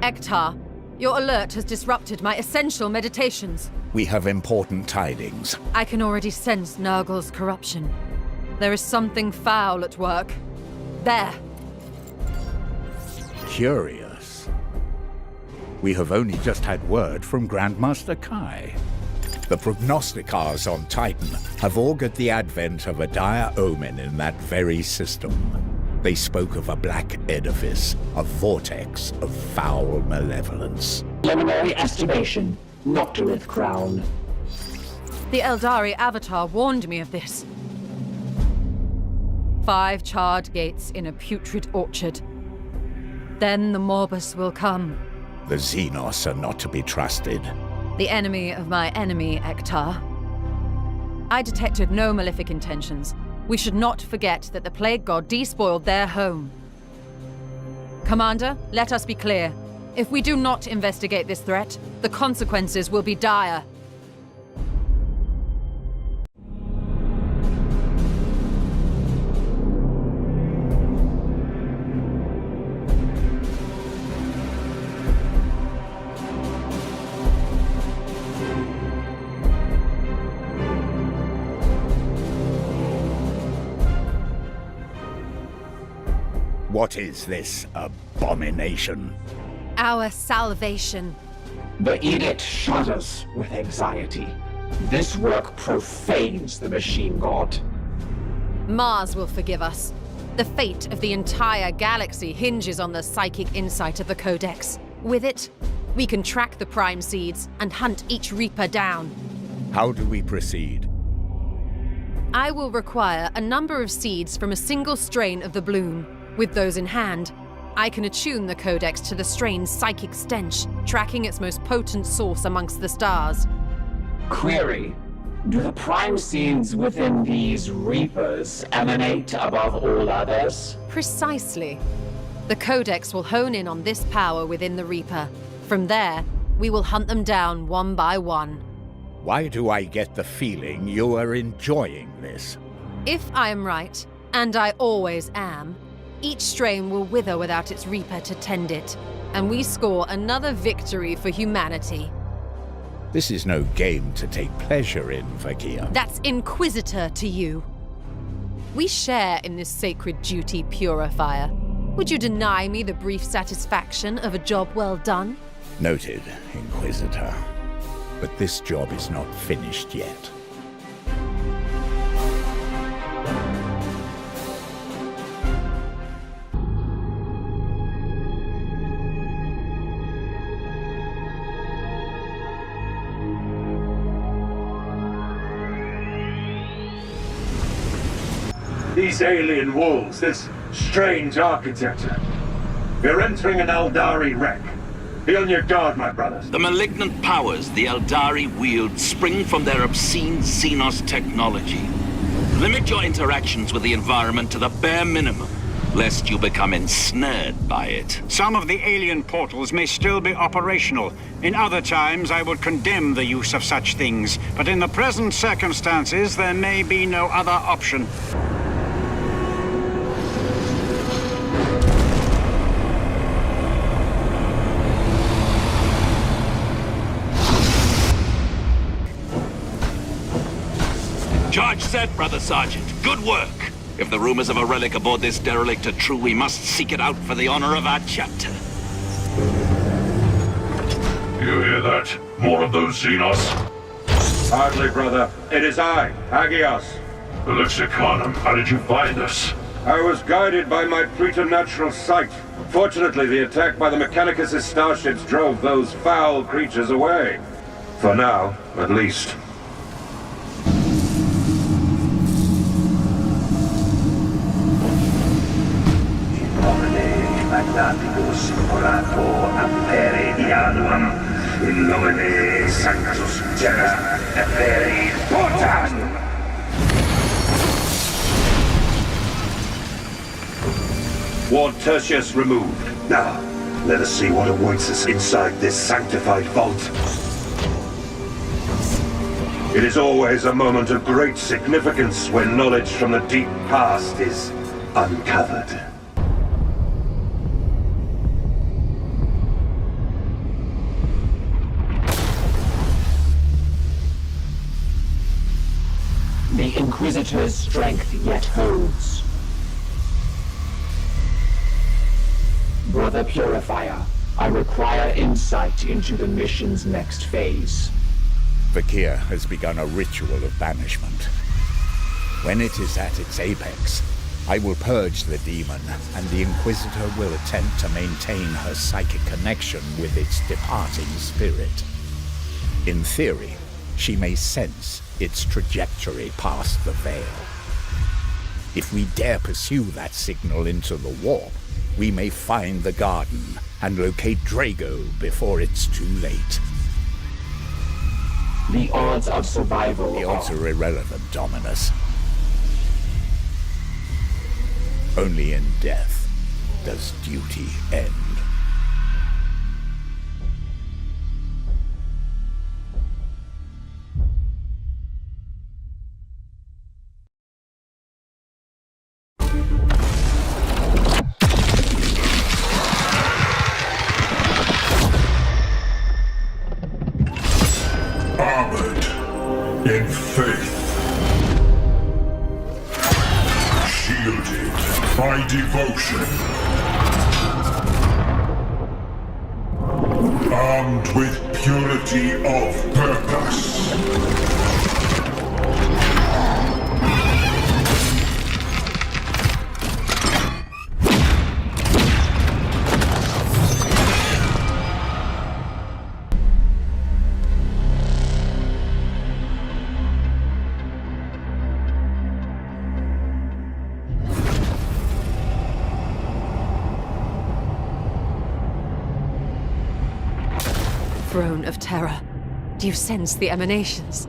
Ektar, your alert has disrupted my essential meditations. We have important tidings. I can already sense Nurgle's corruption. There is something foul at work. There. Curious. We have only just had word from Grandmaster Kai. The prognosticars on Titan have augured the advent of a dire omen in that very system. They spoke of a black edifice, a vortex of foul malevolence. Preliminary estimation, Nocturith Crown. The Eldari Avatar warned me of this. 5 charred gates in a putrid orchard. Then the Morbus will come. The Xenos are not to be trusted. The enemy of my enemy, Ektar. I detected no malefic intentions. We should not forget that the Plague God despoiled their home. Commander, let us be clear. If we do not investigate this threat, the consequences will be dire. What is this abomination? Our salvation. The Edict shudders with anxiety. This work profanes the Machine God. Mars will forgive us. The fate of the entire galaxy hinges on the psychic insight of the Codex. With it, we can track the Prime Seeds and hunt each Reaper down. How do we proceed? I will require a number of seeds from a single strain of the bloom. With those in hand, I can attune the Codex to the strain's psychic stench, tracking its most potent source amongst the stars. Query: do the Prime Seeds within these Reapers emanate above all others? Precisely. The Codex will hone in on this power within the Reaper. From there, we will hunt them down one by one. Why do I get the feeling you are enjoying this? If I am right, and I always am, each strain will wither without its Reaper to tend it, and we score another victory for humanity. This is no game to take pleasure in, Vakir. That's Inquisitor to you. We share in this sacred duty, Purifier. Would you deny me the brief satisfaction of a job well done? Noted, Inquisitor. But this job is not finished yet. These alien walls, this strange architecture. We're entering an Eldari wreck. Be on your guard, my brothers. The malignant powers the Eldari wield spring from their obscene Xenos technology. Limit your interactions with the environment to the bare minimum, lest you become ensnared by it. Some of the alien portals may still be operational. In other times, I would condemn the use of such things. But in the present circumstances, there may be no other option. Charge set, Brother Sergeant. Good work. If the rumors of a relic aboard this derelict are true, we must seek it out for the honor of our chapter. You hear that? More of those Xenos? Hardly, brother. It is I, Agios. Lexicanum, how did you find us? I was guided by my preternatural sight. Fortunately, the attack by the Mechanicus' starships drove those foul creatures away. For now, at least. Magnaticus orato appere diaduam, in nomine Sanctus Terra appere potam! Ward Tertius removed. Now, let us see what awaits us inside this sanctified vault. It is always a moment of great significance when knowledge from the deep past is uncovered. Inquisitor's strength yet holds. Brother Purifier, I require insight into the mission's next phase. Vakir has begun a ritual of banishment. When it is at its apex, I will purge the demon, and the Inquisitor will attempt to maintain her psychic connection with its departing spirit. In theory, she may sense its trajectory past the veil. If we dare pursue that signal into the warp, we may find the garden and locate Drago before it's too late. The odds of survival The odds are irrelevant, Dominus. Only in death does duty end. Armored in faith. Shielded by devotion. Armed with purity of purpose. Throne of Terror. Do you sense the emanations?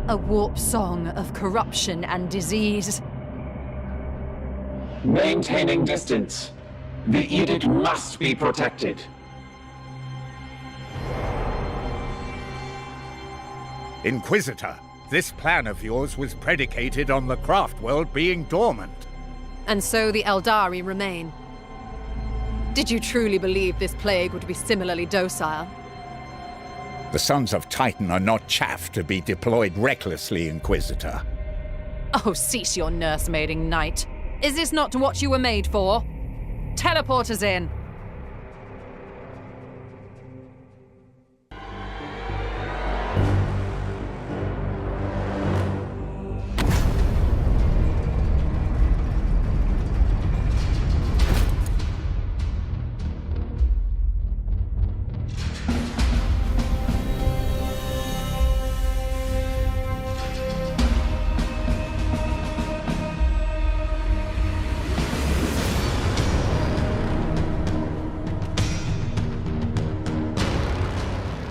A warp song of corruption and disease. Maintaining distance. The edict must be protected. Inquisitor, this plan of yours was predicated on the craft world being dormant. And so the Eldari remain. Did you truly believe this plague would be similarly docile? The Sons of Titan are not chaff to be deployed recklessly, Inquisitor. Oh, cease your nursemaiding, knight. Is this not what you were made for? Teleport us in.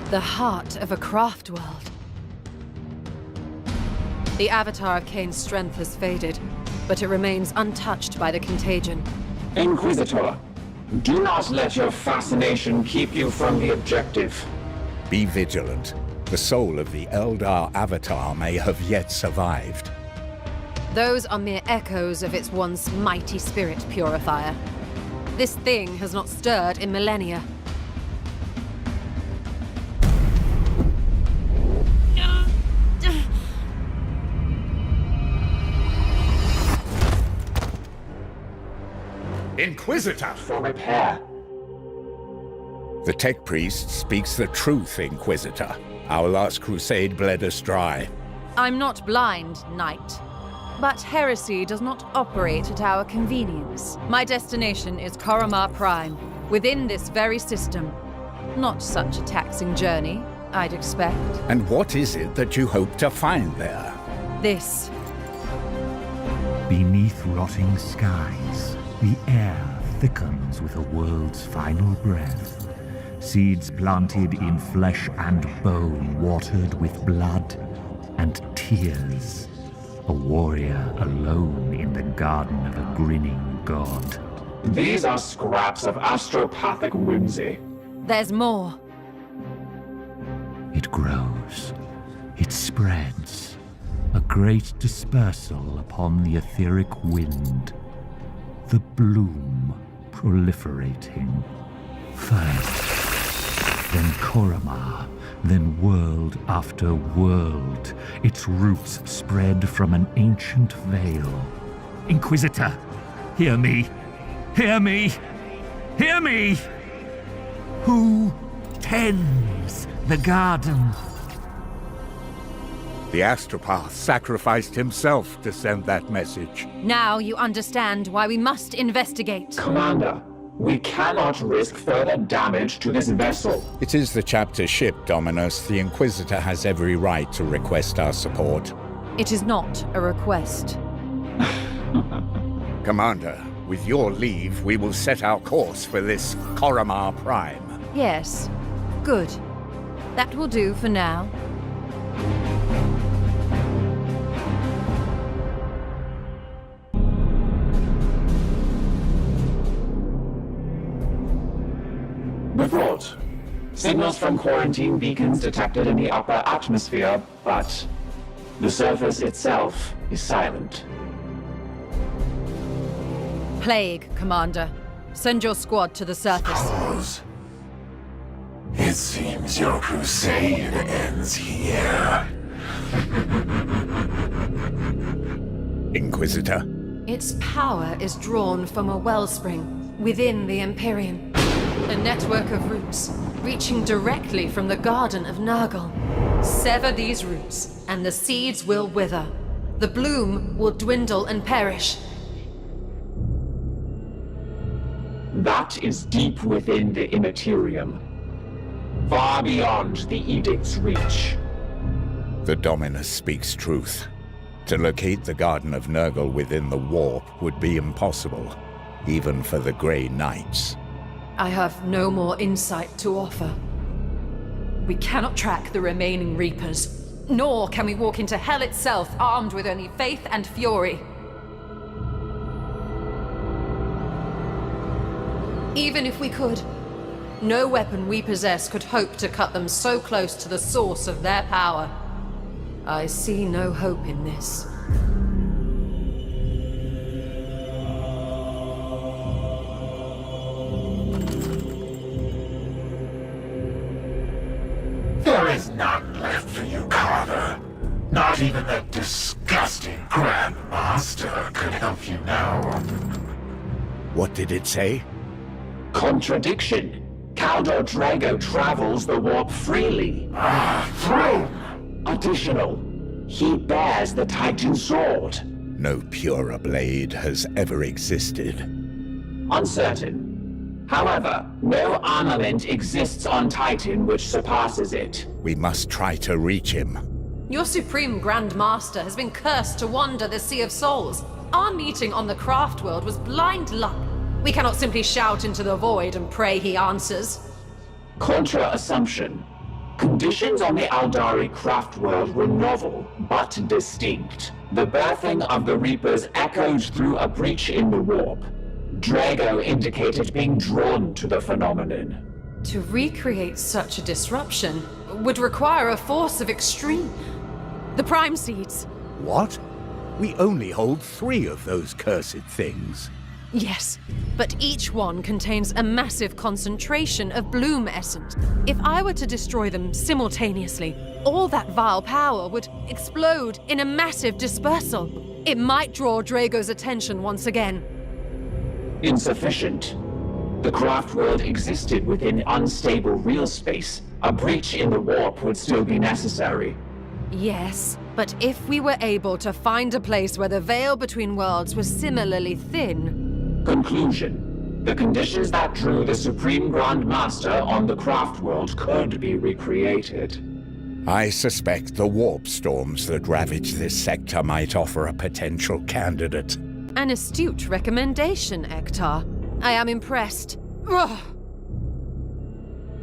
The heart of a craft world. The avatar of Kane's strength has faded, but it remains untouched by the contagion. Inquisitor, do not let your fascination keep you from the objective. Be vigilant. The soul of the Eldar avatar may have yet survived. Those are mere echoes of its once mighty spirit purifier. This thing has not stirred in millennia. Inquisitor! For repair. The Tech Priest speaks the truth, Inquisitor. Our last crusade bled us dry. I'm not blind, knight. But heresy does not operate at our convenience. My destination is Coramar Prime, within this very system. Not such a taxing journey, I'd expect. And what is it that you hope to find there? This. Beneath rotting skies, the air thickens with a world's final breath. Seeds planted in flesh and bone, watered with blood and tears. A warrior alone in the garden of a grinning god. These are scraps of astropathic whimsy. There's more. It grows. It spreads. A great dispersal upon the etheric wind. The bloom proliferating. First, then Coramar, then world after world, its roots spread from an ancient veil. Inquisitor, hear me! Hear me! Hear me! Who tends the garden? The astropath sacrificed himself to send that message. Now you understand why we must investigate. Commander, we cannot risk further damage to this vessel. It is the chapter ship, Dominus. The Inquisitor has every right to request our support. It is not a request. Commander, with your leave, we will set our course for this Coramar Prime. Yes. Good. That will do for now. Report. Signals from quarantine beacons detected in the upper atmosphere, but the surface itself is silent. Plague, Commander. Send your squad to the surface. Scholars, it seems your crusade ends here. Inquisitor? Its power is drawn from a wellspring within the Empyrean. A network of roots reaching directly from the Garden of Nurgle. Sever these roots, and the seeds will wither. The bloom will dwindle and perish. That is deep within the Immaterium, far beyond the Edict's reach. The Dominus speaks truth. To locate the Garden of Nurgle within the warp would be impossible, even for the Grey Knights. I have no more insight to offer. We cannot track the remaining Reapers, nor can we walk into hell itself armed with only faith and fury. Even if we could, no weapon we possess could hope to cut them so close to the source of their power. I see no hope in this. There is none left for you, Carter. Not even that disgusting Grand Master could help you now. What did it say? Contradiction. Count Drago travels the warp freely. Throne! Additional, he bears the Titan sword. No purer blade has ever existed. Uncertain. However, no armament exists on Titan which surpasses it. We must try to reach him. Your Supreme Grand Master has been cursed to wander the Sea of Souls. Our meeting on the Craft World was blind luck. We cannot simply shout into the void and pray he answers. Contra-assumption. Conditions on the Aldari Craft World were novel, but distinct. The birthing of the Reapers echoed through a breach in the warp. Drago indicated being drawn to the phenomenon. To recreate such a disruption would require a force of extreme. The Prime Seeds. What? We only hold 3 of those cursed things. Yes, but each one contains a massive concentration of bloom essence. If I were to destroy them simultaneously, all that vile power would explode in a massive dispersal. It might draw Drago's attention once again. Insufficient. The Craft World existed within unstable real space. A breach in the warp would still be necessary. Yes, but if we were able to find a place where the veil between worlds was similarly thin... Conclusion. The conditions that drew the Supreme Grand Master on the Craft World could be recreated. I suspect the warp storms that ravage this sector might offer a potential candidate. An astute recommendation, Ektar. I am impressed. Ugh.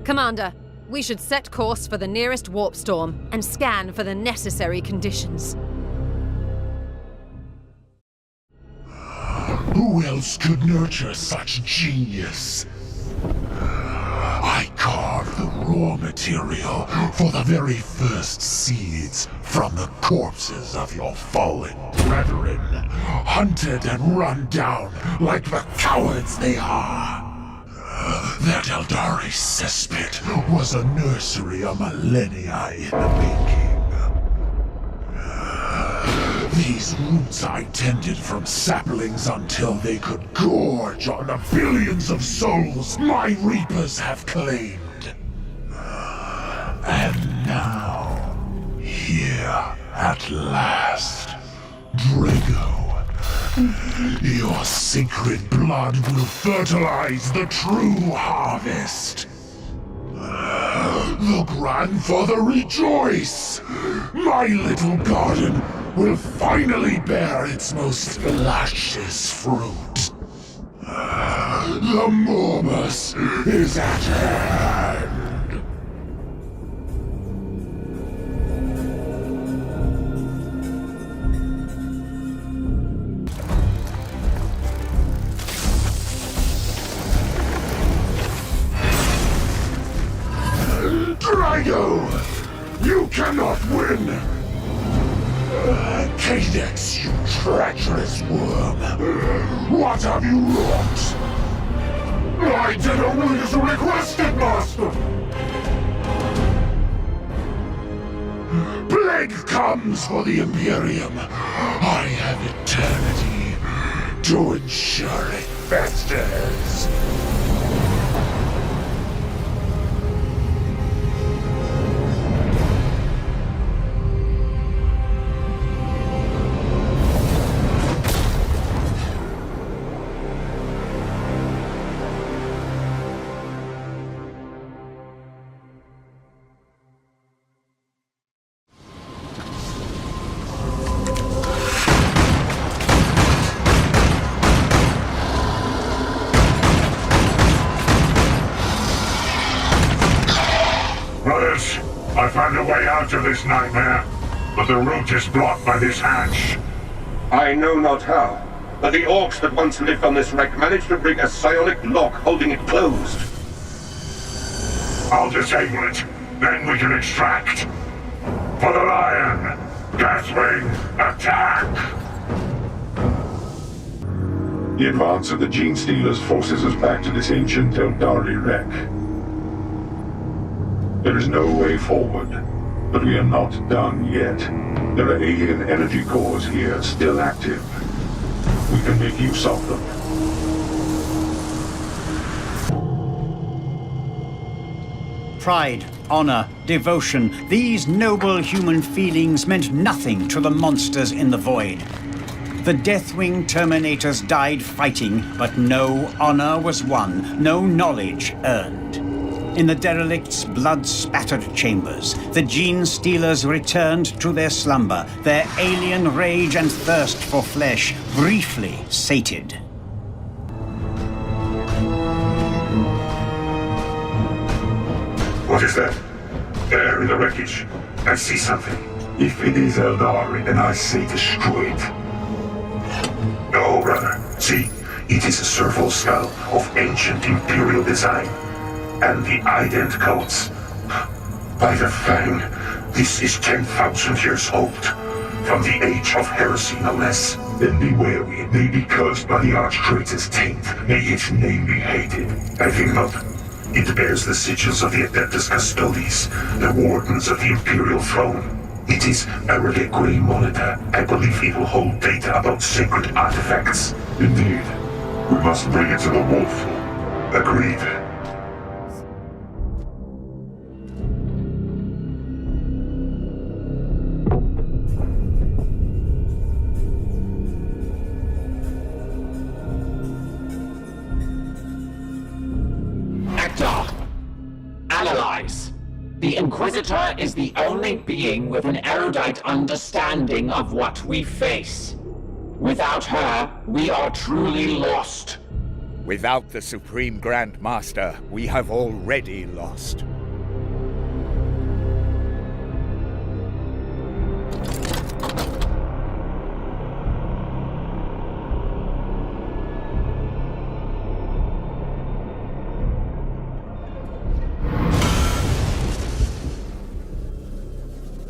Commander, we should set course for the nearest warp storm and scan for the necessary conditions. Who else could nurture such genius? I carved the raw material for the very first seeds from the corpses of your fallen brethren, hunted and run down like the cowards they are. That Eldari cesspit was a nursery a millennia in the making. These roots I tended from saplings until they could gorge on the billions of souls my reapers have claimed. And now, here at last, Drago, your sacred blood will fertilize the true harvest. The grandfather rejoice! My little garden will finally bear its most luscious fruit. The Morbus is at hand. Drago! You cannot win! Cadex, you treacherous worm! What have you wrought? I did only as requested, Master! Plague comes for the Imperium. I have eternity to ensure it festers. I found a way out of this nightmare, but the route is blocked by this hatch. I know not how, but the orcs that once lived on this wreck managed to break a psionic lock holding it closed. I'll disable it, then we can extract. For the lion, Deathwing, attack! The advance of the Gene Stealers forces us back to this ancient Eldari wreck. There is no way forward, but we are not done yet. There are alien energy cores here still active. We can make use of them. Pride, honor, devotion, these noble human feelings meant nothing to the monsters in the void. The Deathwing Terminators died fighting, but no honor was won, no knowledge earned. In the derelict's blood-spattered chambers, the Gene Stealers returned to their slumber, their alien rage and thirst for flesh briefly sated. What is that? There in the wreckage. I see something. If it is Eldari, then I say destroy it. No, brother. See, it is a serval skull of ancient Imperial design. And the ident codes. By the Fang, this is 10,000 years old. From the age of heresy, no less. Then be wary, it may be cursed by the Archtraitor's taint. May its name be hated. I think not. It bears the sigils of the Adeptus Custodes, the wardens of the Imperial Throne. It is a reliquary monitor. I believe it will hold data about sacred artifacts. Indeed. We must bring it to the wolf. Agreed. Analyze. The Inquisitor is the only being with an erudite understanding of what we face. Without her, we are truly lost. Without the Supreme Grand Master, we have already lost.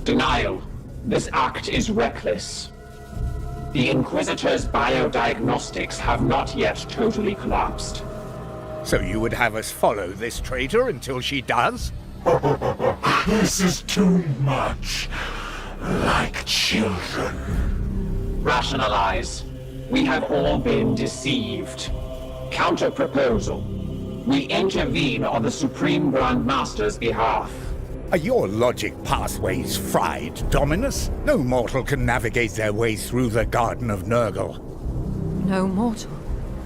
Denial. This act is reckless. The Inquisitor's biodiagnostics have not yet totally collapsed. So you would have us follow this traitor until she does? This is too much. Like children. Rationalize. We have all been deceived. Counter-proposal. We intervene on the Supreme Grand Master's behalf. Are your logic pathways fried, Dominus? No mortal can navigate their way through the Garden of Nurgle. No mortal.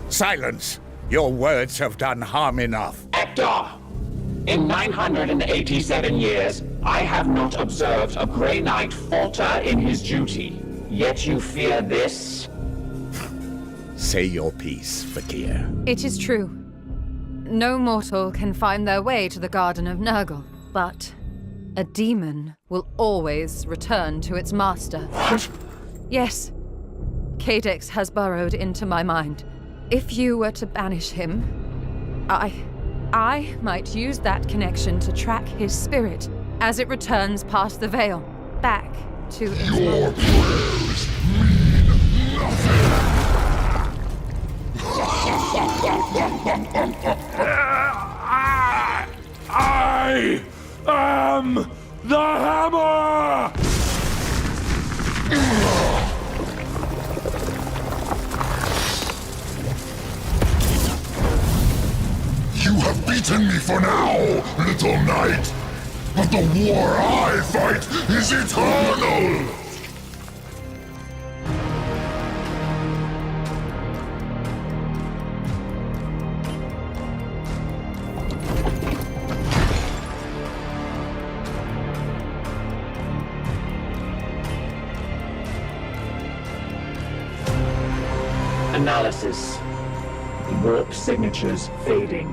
Silence! Your words have done harm enough. Hector! In 987 years, I have not observed a Grey Knight falter in his duty. Yet you fear this? Say your piece, Fakir. It is true. No mortal can find their way to the Garden of Nurgle, but a demon will always return to its master. What? Yes. Codex has burrowed into my mind. If you were to banish him, I might use that connection to track his spirit as it returns past the veil, back to its Your prayers mean nothing. I am the hammer! You have beaten me for now, little knight. But the war I fight is eternal! Analysis. Warp signatures fading.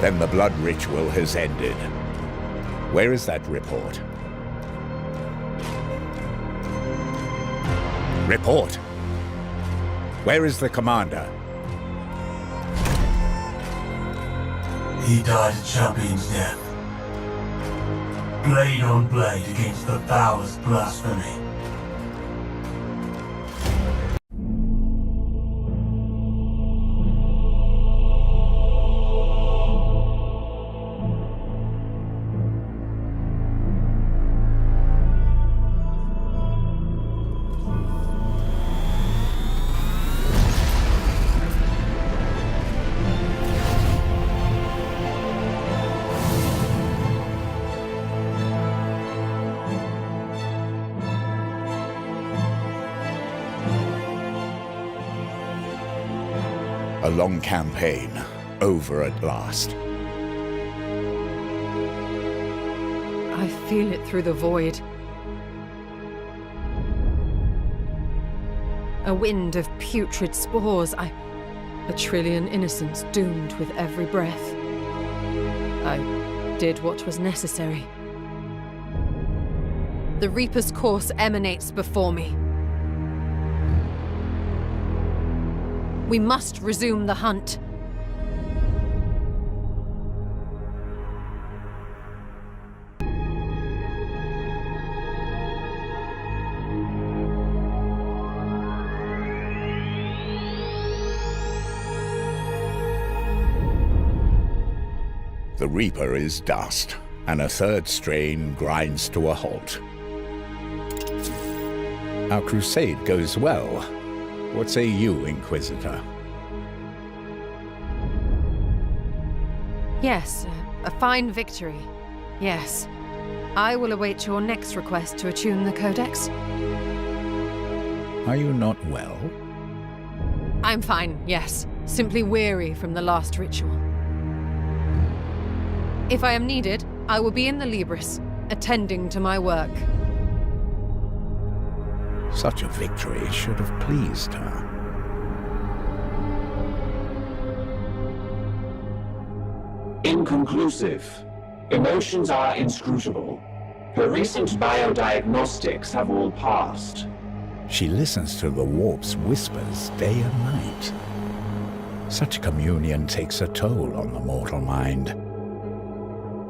Then the blood ritual has ended. Where is that report? Report! Where is the commander? He died a champion's death. Blade on blade against the foulest blasphemy. A long campaign, over at last. I feel it through the void. A wind of putrid spores. A trillion innocents doomed with every breath. I did what was necessary. The Reaper's course emanates before me. We must resume the hunt. The Reaper is dust, and a third strain grinds to a halt. Our crusade goes well. What say you, Inquisitor? Yes, a fine victory. Yes. I will await your next request to attune the Codex. Are you not well? I'm fine, yes. Simply weary from the last ritual. If I am needed, I will be in the Libris, attending to my work. Such a victory should have pleased her. Inconclusive. Emotions are inscrutable. Her recent biodiagnostics have all passed. She listens to the warp's whispers day and night. Such communion takes a toll on the mortal mind.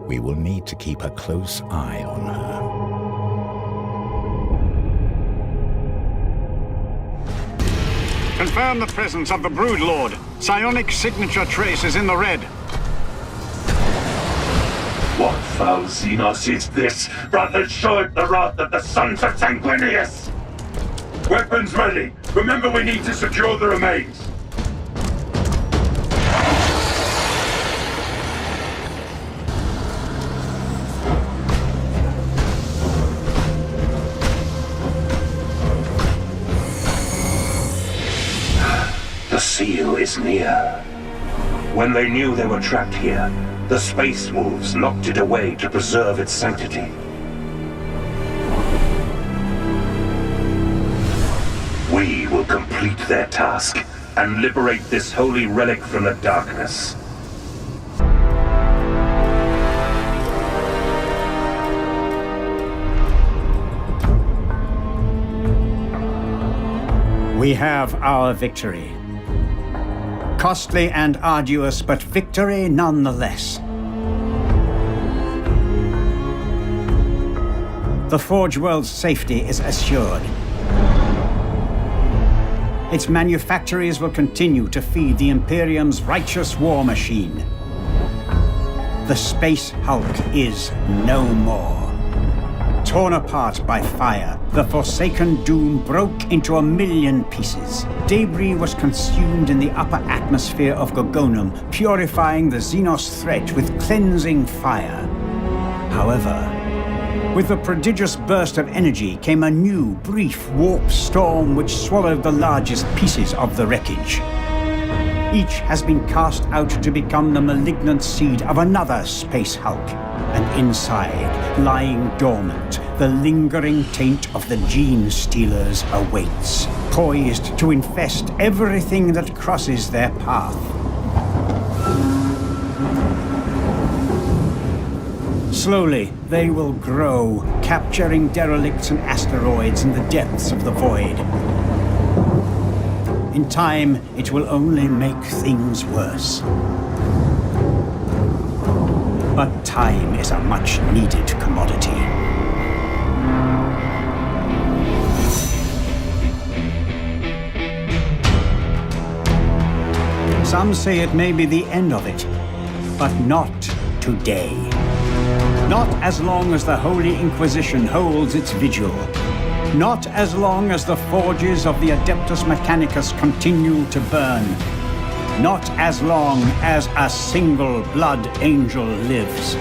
We will need to keep a close eye on her. Confirm the presence of the Broodlord. Psionic signature trace is in the red. What foul Xenos is this? Brother, show it the wrath of the sons of Sanguinius! Weapons ready! Remember, we need to secure the remains! The seal is near. When they knew they were trapped here, the Space Wolves locked it away to preserve its sanctity. We will complete their task and liberate this holy relic from the darkness. We have our victory. Costly and arduous, but victory nonetheless. The Forge World's safety is assured. Its manufactories will continue to feed the Imperium's righteous war machine. The Space Hulk is no more. Torn apart by fire, the Forsaken Doom broke into 1,000,000 pieces. Debris was consumed in the upper atmosphere of Gorgonum, purifying the Xenos threat with cleansing fire. However, with the prodigious burst of energy came a new, brief warp storm which swallowed the largest pieces of the wreckage. Each has been cast out to become the malignant seed of another Space Hulk. And inside, lying dormant, the lingering taint of the Gene Stealers awaits, poised to infest everything that crosses their path. Slowly, they will grow, capturing derelicts and asteroids in the depths of the void. In time, it will only make things worse. But time is a much-needed commodity. Some say it may be the end of it, but not today. Not as long as the Holy Inquisition holds its vigil. Not as long as the forges of the Adeptus Mechanicus continue to burn. Not as long as a single blood angel lives.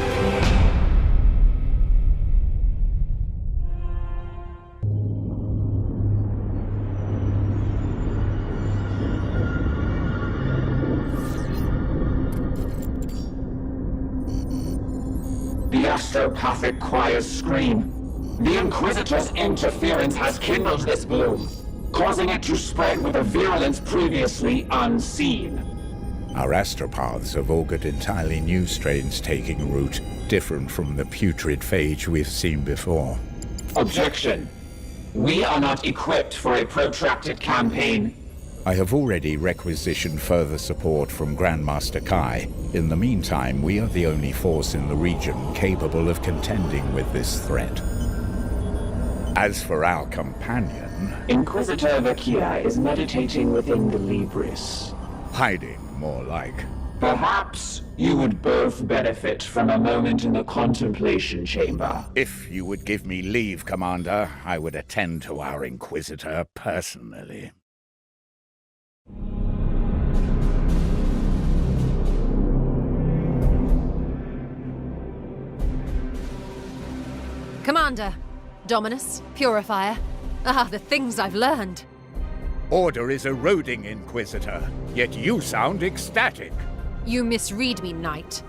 The astropathic choirs scream. The Inquisitor's interference has kindled this bloom, causing it to spread with a virulence previously unseen. Our astropaths have augured entirely new strains taking root, different from the putrid phage we've seen before. Objection. We are not equipped for a protracted campaign. I have already requisitioned further support from Grandmaster Kai. In the meantime, we are the only force in the region capable of contending with this threat. As for our companion... Inquisitor Vakia is meditating within the Libris. Hiding, more like. Perhaps you would both benefit from a moment in the contemplation chamber. If you would give me leave, Commander, I would attend to our Inquisitor personally. Commander, Dominus, Purifier. Ah, the things I've learned. Order is eroding, Inquisitor, yet you sound ecstatic. You misread me, Knight.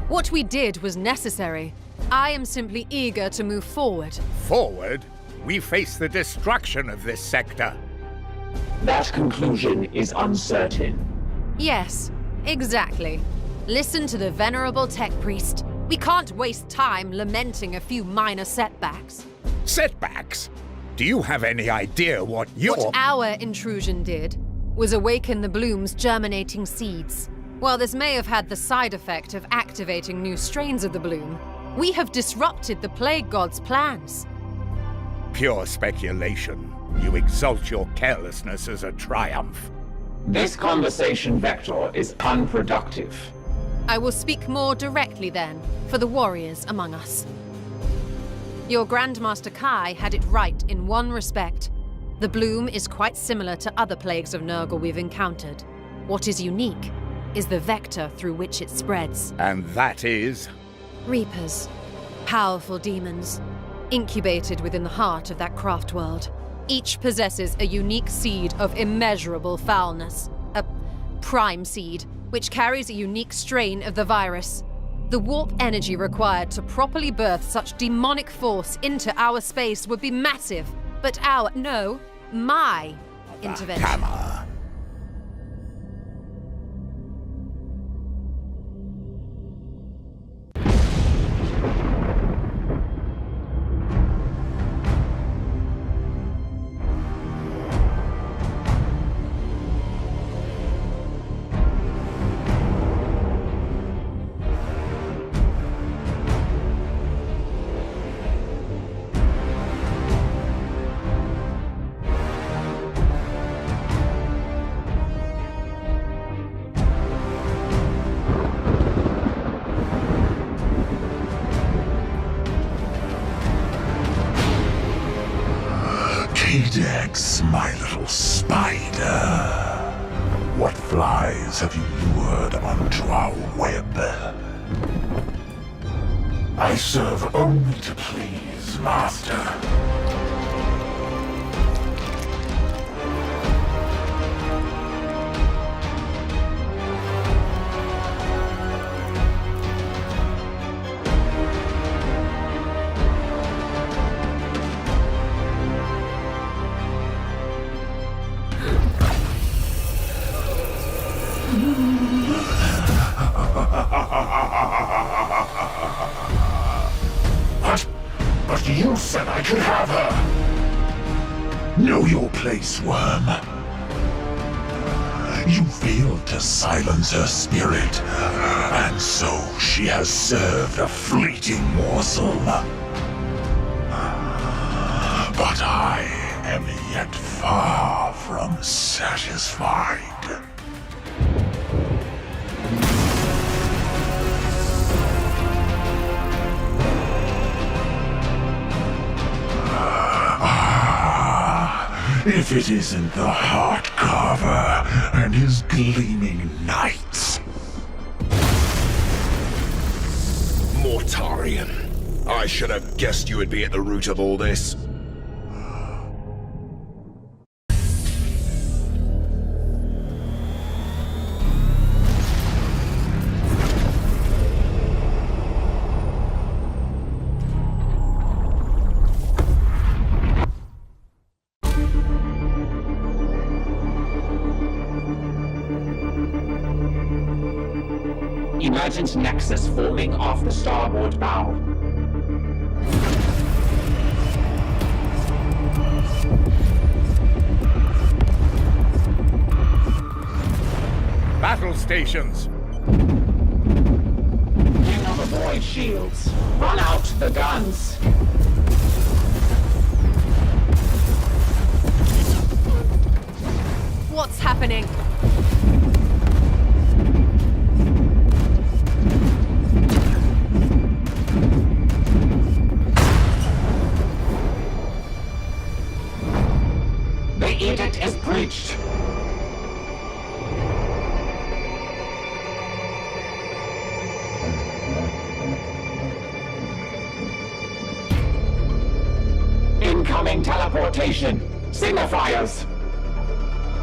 What we did was necessary. I am simply eager to move forward. Forward? We face the destruction of this sector. That conclusion is uncertain. Yes, exactly. Listen to the venerable tech priest. We can't waste time lamenting a few minor setbacks. Setbacks? Do you have any idea what your... What our intrusion did was awaken the bloom's germinating seeds. While this may have had the side effect of activating new strains of the bloom, we have disrupted the Plague God's plans. Pure speculation. You exalt your carelessness as a triumph. This conversation vector is unproductive. I will speak more directly then, for the warriors among us. Your Grandmaster Kai had it right in one respect. The bloom is quite similar to other plagues of Nurgle we've encountered. What is unique is the vector through which it spreads. And that is? Reapers. Powerful demons. Incubated within the heart of that craft world. Each possesses a unique seed of immeasurable foulness. A prime seed, which carries a unique strain of the virus. The warp energy required to properly birth such demonic force into our space would be massive. But my intervention. Hammer. Dex, my little spider. What flies have you lured onto our web? I serve only to please, Master. But you said I could have her! Know your place, worm. You failed to silence her spirit, and so she has served a fleeting morsel. But I am yet far from satisfied. If it isn't the Heart Carver and his gleaming knights. Mortarion. I should have guessed you would be at the root of all this. Emergent nexus forming off the starboard bow. Battle stations. King of the Void shields. Run out the guns. What's happening? The edict is breached. Incoming teleportation. Signifiers.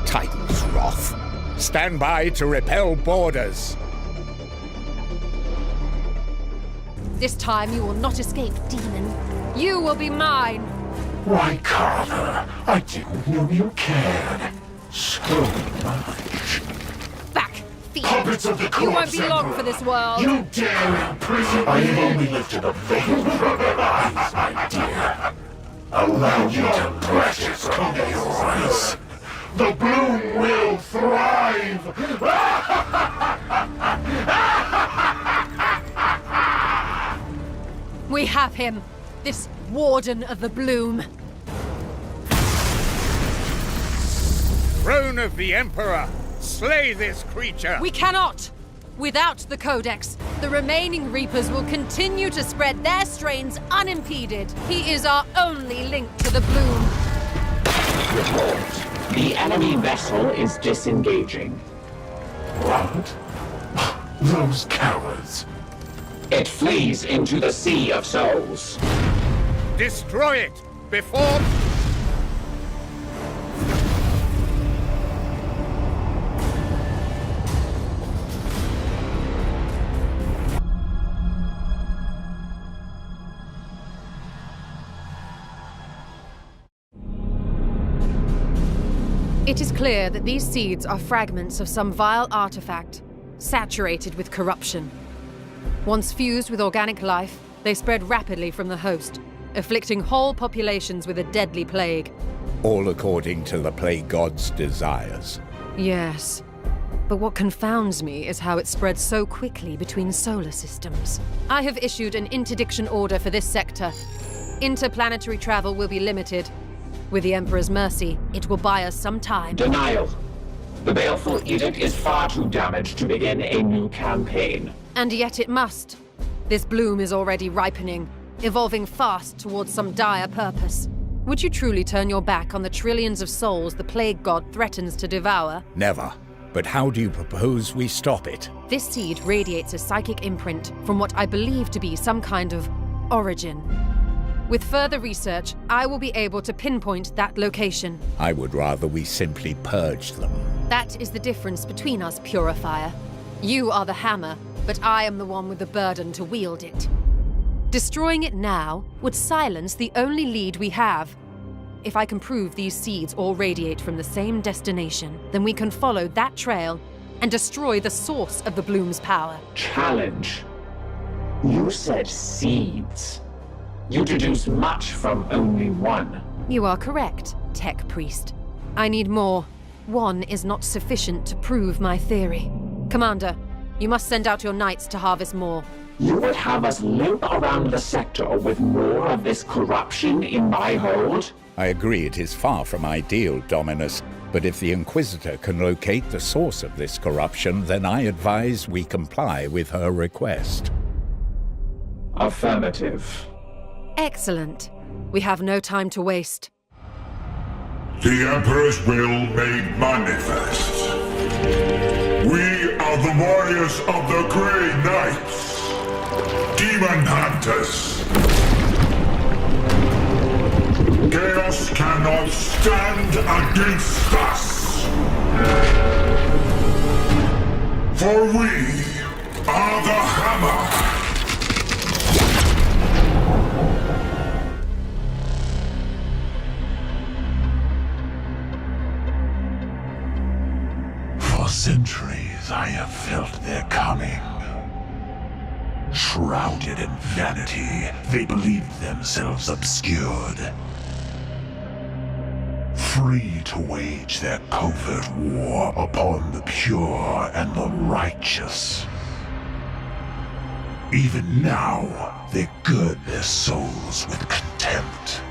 Titan's Wrath. Stand by to repel borders. This time you will not escape, demon. You will be mine. Why, Carver, I didn't know you cared so much. Back, thief. Puppets of the You won't corpse be long emperor. for this world. You dare imprison me? I have only lifted a veil from your eyes, my dear. Allow me to brush it from yours. The bloom will thrive! We have him. This warden of the bloom. Throne of the Emperor, Slay this creature! We cannot! Without the Codex, the remaining Reapers will continue to spread their strains unimpeded. He is our only link to the Bloom. Report. The enemy vessel is disengaging. What? Those cowards. It flees into the Sea of Souls. Destroy it before... It is clear that these seeds are fragments of some vile artifact, saturated with corruption. Once fused with organic life, they spread rapidly from the host, afflicting whole populations with a deadly plague. All according to the plague god's desires. Yes. But what confounds me is how it spread so quickly between solar systems. I have issued an interdiction order for this sector. Interplanetary travel will be limited. With the Emperor's mercy, it will buy us some time. Denial. The baleful edict is far too damaged to begin a new campaign. And yet it must. This bloom is already ripening, evolving fast towards some dire purpose. Would you truly turn your back on the trillions of souls the plague god threatens to devour? Never. But how do you propose we stop it? This seed radiates a psychic imprint from what I believe to be some kind of origin. With further research, I will be able to pinpoint that location. I would rather we simply purge them. That is the difference between us, Purifier. You are the hammer, but I am the one with the burden to wield it. Destroying it now would silence the only lead we have. If I can prove these seeds all radiate from the same destination, then we can follow that trail and destroy the source of the Bloom's power. Challenge. You said seeds. You deduce much from only one. You are correct, Tech Priest. I need more. One is not sufficient to prove my theory. Commander, you must send out your knights to harvest more. You would have us limp around the sector with more of this corruption in my hold? I agree it is far from ideal, Dominus, but if the Inquisitor can locate the source of this corruption, then I advise we comply with her request. Affirmative. Excellent. We have no time to waste. The Emperor's will made manifest. We are the warriors of the Grey Knights. Demon Hunters. Chaos cannot stand against us. For we are the Hammer. For centuries I have felt their coming. Shrouded in vanity, they believed themselves obscured. Free to wage their covert war upon the pure and the righteous. Even now, they gird their souls with contempt,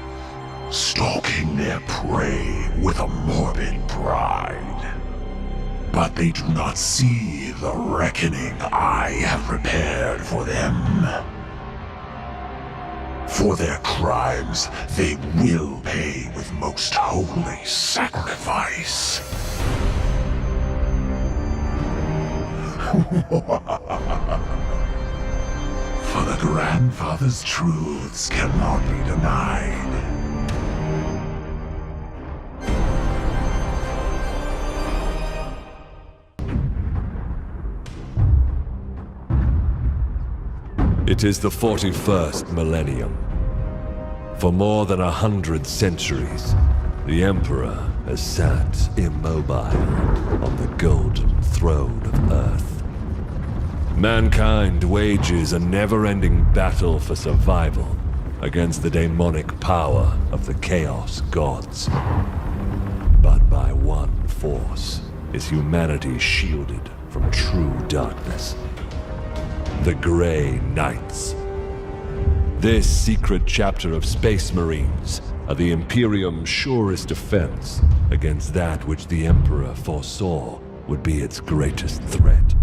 stalking their prey with a morbid pride. But they do not see the reckoning I have prepared for them. For their crimes, they will pay with most holy sacrifice. For the Grandfather's truths cannot be denied. It is the 41st millennium. For more than 100 centuries, the Emperor has sat immobile on the golden throne of Earth. Mankind wages a never-ending battle for survival against the demonic power of the Chaos Gods. But by one force is humanity shielded from true darkness. The Grey Knights. This secret chapter of Space Marines are the Imperium's surest defense against that which the Emperor foresaw would be its greatest threat.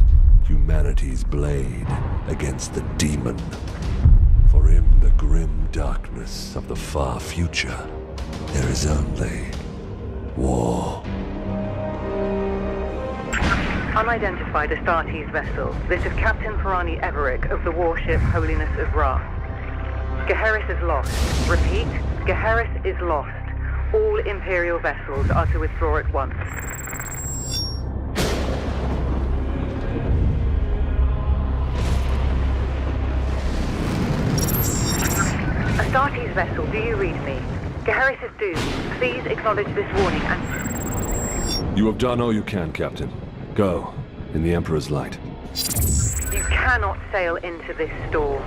Humanity's blade against the demon. For in the grim darkness of the far future, there is only war. Unidentified Astartes vessel. This is Captain Pirani Everick of the warship Holiness of Ra. Geheris is lost. Repeat, Geheris is lost. All Imperial vessels are to withdraw at once. Astartes vessel, do you read me? Geheris is doomed. Please acknowledge this warning and... You have done all you can, Captain. Go, in the Emperor's light. You cannot sail into this storm.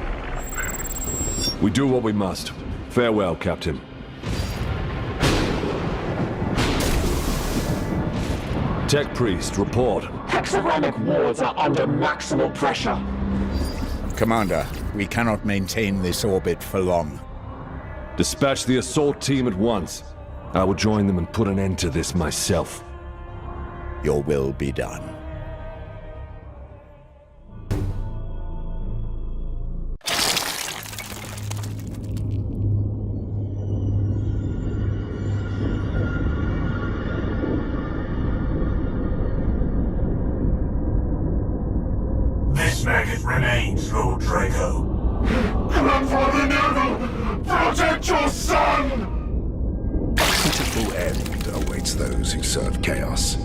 We do what we must. Farewell, Captain. Tech Priest, report. Hexaramic wards are under maximal pressure. Commander, we cannot maintain this orbit for long. Dispatch the assault team at once. I will join them and put an end to this myself. Your will be done. This maggot remains, Lord Draco. Grandfather Neville! Protect your son! Pitiful end awaits those who serve chaos.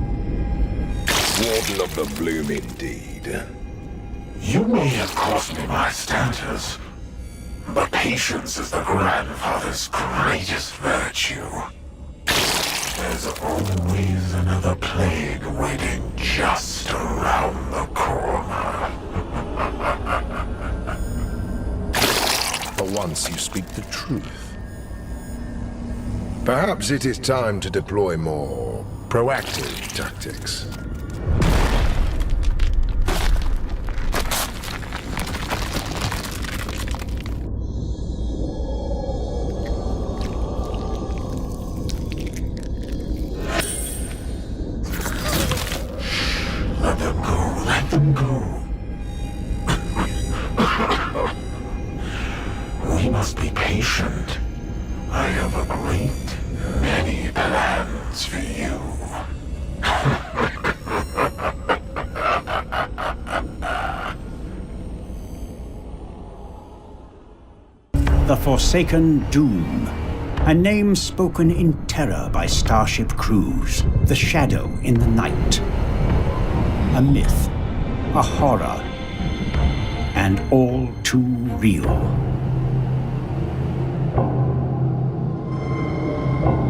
Warden of the Bloom indeed. You may have cost me my status, but patience is the grandfather's greatest virtue. There's always another plague waiting just around the corner. For once you speak the truth. Perhaps it is time to deploy more proactive tactics. Let them go. We must be patient. I have a great many plans for you. The Forsaken Doom. A name spoken in terror by starship crews. The shadow in the night. A myth. A horror. And all too real.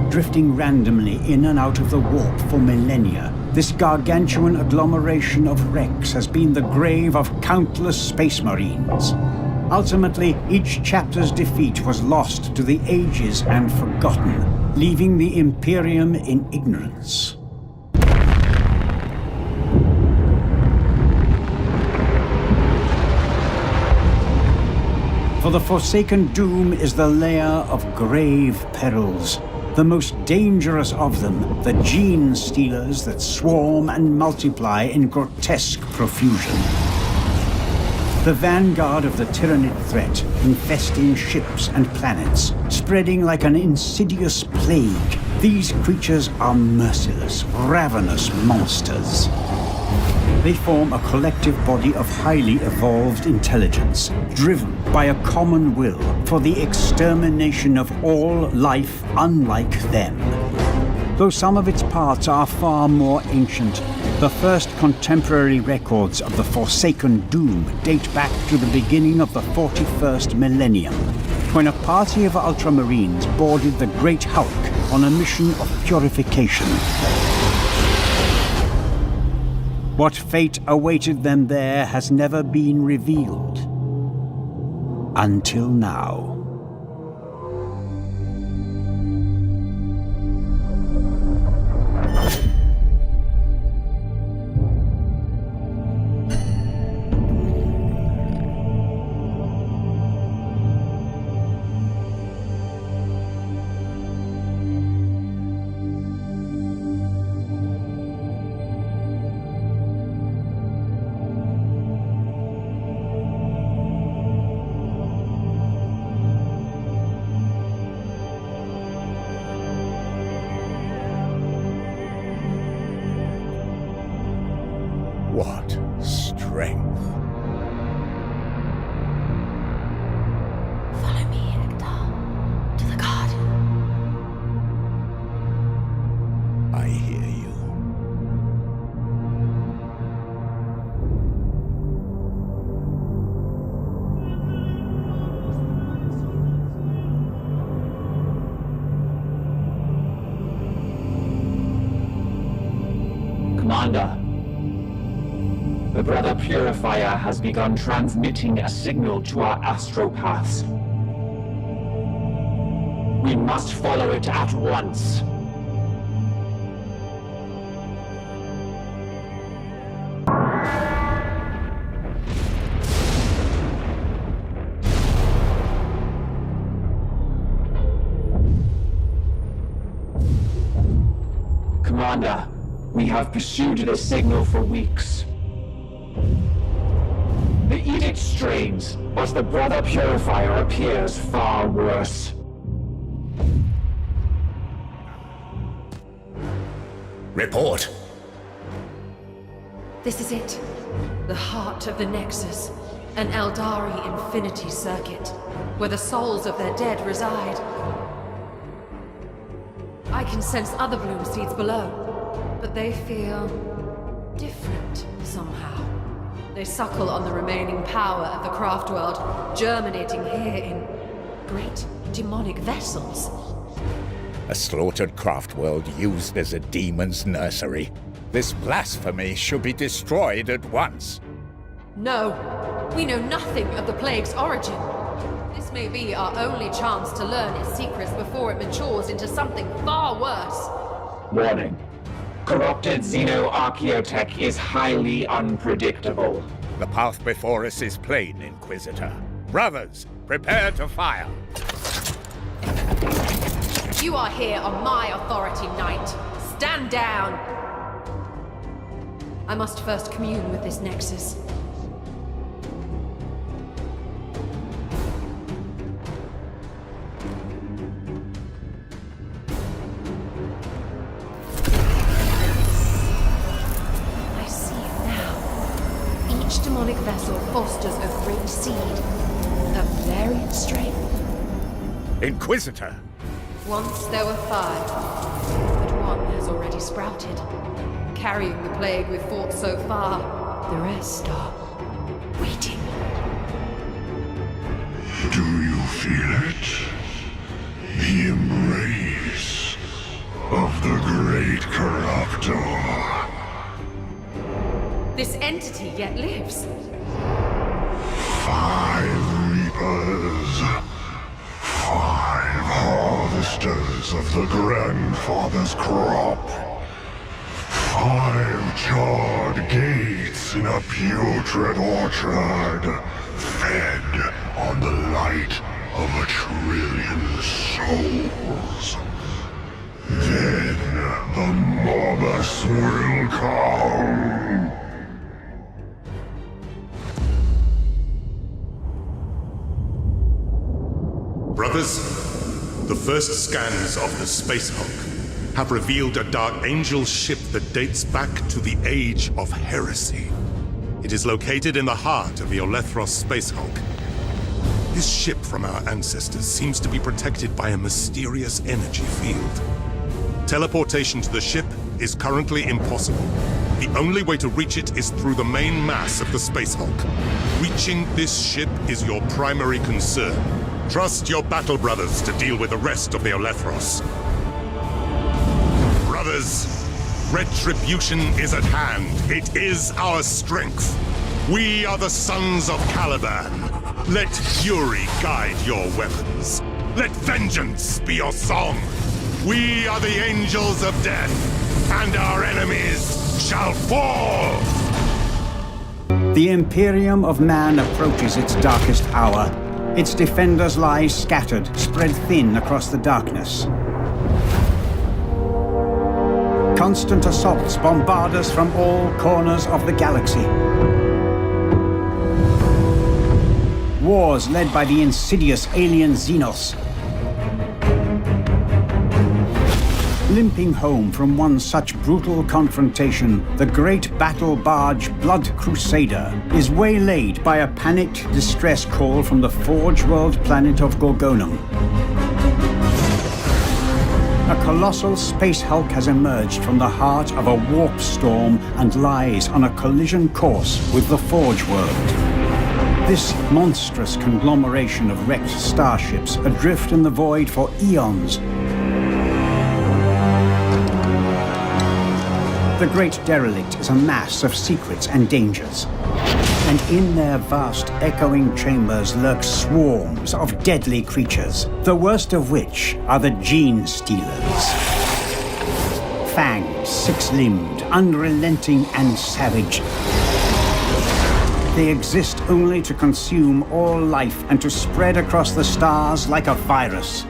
Drifting randomly in and out of the warp for millennia, this gargantuan agglomeration of wrecks has been the grave of countless space marines. Ultimately, each chapter's defeat was lost to the ages and forgotten, leaving the Imperium in ignorance. For the Forsaken Doom is the lair of grave perils. The most dangerous of them, the gene stealers that swarm and multiply in grotesque profusion. The vanguard of the Tyranid threat, infesting ships and planets, spreading like an insidious plague. These creatures are merciless, ravenous monsters. They form a collective body of highly evolved intelligence, driven by a common will for the extermination of all life unlike them. Though some of its parts are far more ancient, the first contemporary records of the Forsaken Doom date back to the beginning of the 41st millennium, when a party of Ultramarines boarded the Great Hulk on a mission of purification. What fate awaited them there has never been revealed. Until now. strength. Follow me, Hector. To the garden. I hear you. Commander, the Brother Purifier has begun transmitting a signal to our astropaths. We must follow it at once. Commander, we have pursued this signal for weeks. The edict strains, but the Brother Purifier appears far worse. Report. This is it. The heart of the Nexus. An Eldari infinity circuit, where the souls of their dead reside. I can sense other bloom seeds below, but they feel different somehow. They suckle on the remaining power of the craft world, germinating here in great demonic vessels. A slaughtered craft world used as a demon's nursery. This blasphemy should be destroyed at once. No, we know nothing of the plague's origin. This may be our only chance to learn its secrets before it matures into something far worse. Warning. Corrupted xenoarchaeotech is highly unpredictable. The path before us is plain, Inquisitor. Brothers, prepare to fire. You are here on my authority, Knight. Stand down! I must first commune with this Nexus. I see it now. Each demonic vessel fosters a great seed, of variant strength. Inquisitor! Once there were 5, but one has already sprouted. Carrying the plague we've fought so far, the rest are waiting. Do you feel it? The embrace of the great corruptor. This entity yet lives. 5 reapers. 5 harvesters of the grandfather's crop. 5 charred gates in a putrid orchard, fed on the light of 1,000,000,000 souls. Then the Morbus will come. Brothers, the first scans of the Space Hulk have revealed a Dark Angel ship that dates back to the Age of Heresy. It is located in the heart of the Olethros Space Hulk. This ship from our ancestors seems to be protected by a mysterious energy field. Teleportation to the ship is currently impossible. The only way to reach it is through the main mass of the Space Hulk. Reaching this ship is your primary concern. Trust your battle brothers to deal with the rest of the Olethros. Brothers, retribution is at hand. It is our strength. We are the sons of Caliban. Let fury guide your weapons. Let vengeance be your song. We are the angels of death, and our enemies shall fall! The Imperium of Man approaches its darkest hour. Its defenders lie scattered, spread thin across the darkness. Constant assaults bombard us from all corners of the galaxy. Wars led by the insidious alien Xenos. Limping home from one such brutal confrontation, the great battle barge Blood Crusader is waylaid by a panicked distress call from the Forge World planet of Gorgonum. A colossal space hulk has emerged from the heart of a warp storm and lies on a collision course with the Forge World. This monstrous conglomeration of wrecked starships adrift in the void for eons. The great derelict is a mass of secrets and dangers. And in their vast, echoing chambers lurk swarms of deadly creatures, the worst of which are the Gene Stealers. Fanged, six-limbed, unrelenting, and savage. They exist only to consume all life and to spread across the stars like a virus.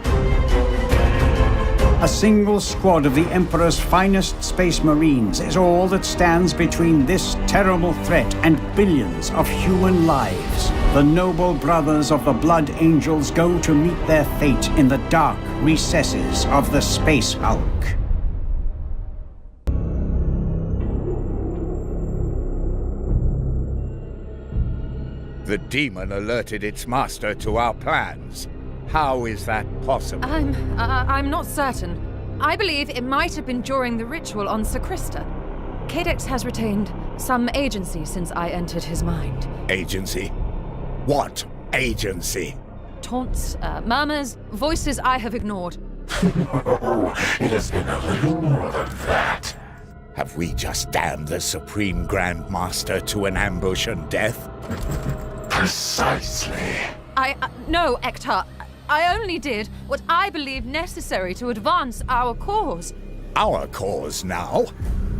A single squad of the Emperor's finest space marines is all that stands between this terrible threat and billions of human lives. The noble brothers of the Blood Angels go to meet their fate in the dark recesses of the Space Hulk. The demon alerted its master to our plans. How is that possible? I'm not certain. I believe it might have been during the ritual on Sakura. Codex has retained some agency since I entered his mind. Agency? What agency? Taunts, murmurs, voices I have ignored. Oh, it has been a little more than that. Have we just damned the Supreme Grand Master to an ambush and death? Precisely. No, Ektar. I only did what I believe necessary to advance our cause. Our cause now?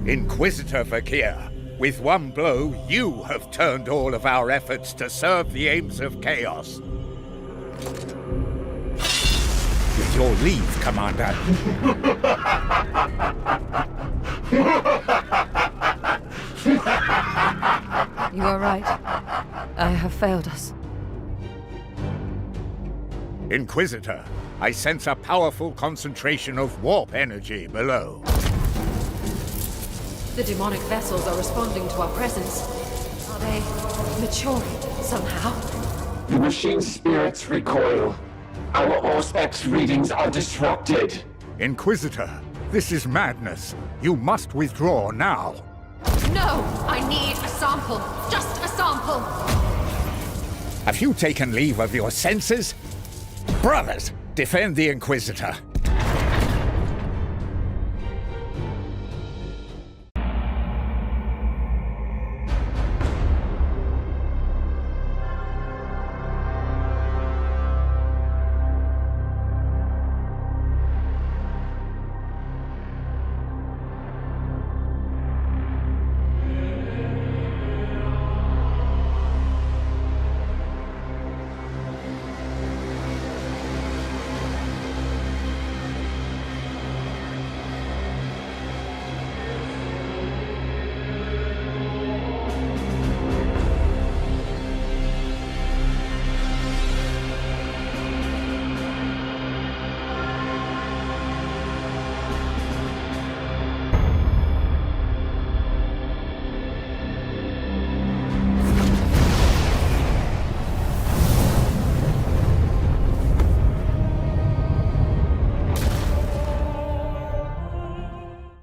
Inquisitor Vakir, with one blow, you have turned all of our efforts to serve the aims of chaos. With your leave, Commander. You are right. I have failed us. Inquisitor, I sense a powerful concentration of warp energy below. The demonic vessels are responding to our presence. Are they matured somehow? The machine spirits recoil. Our Auspex readings are disrupted. Inquisitor, this is madness. You must withdraw now. No! I need a sample. Just a sample. Have you taken leave of your senses? Brothers, defend the Inquisitor.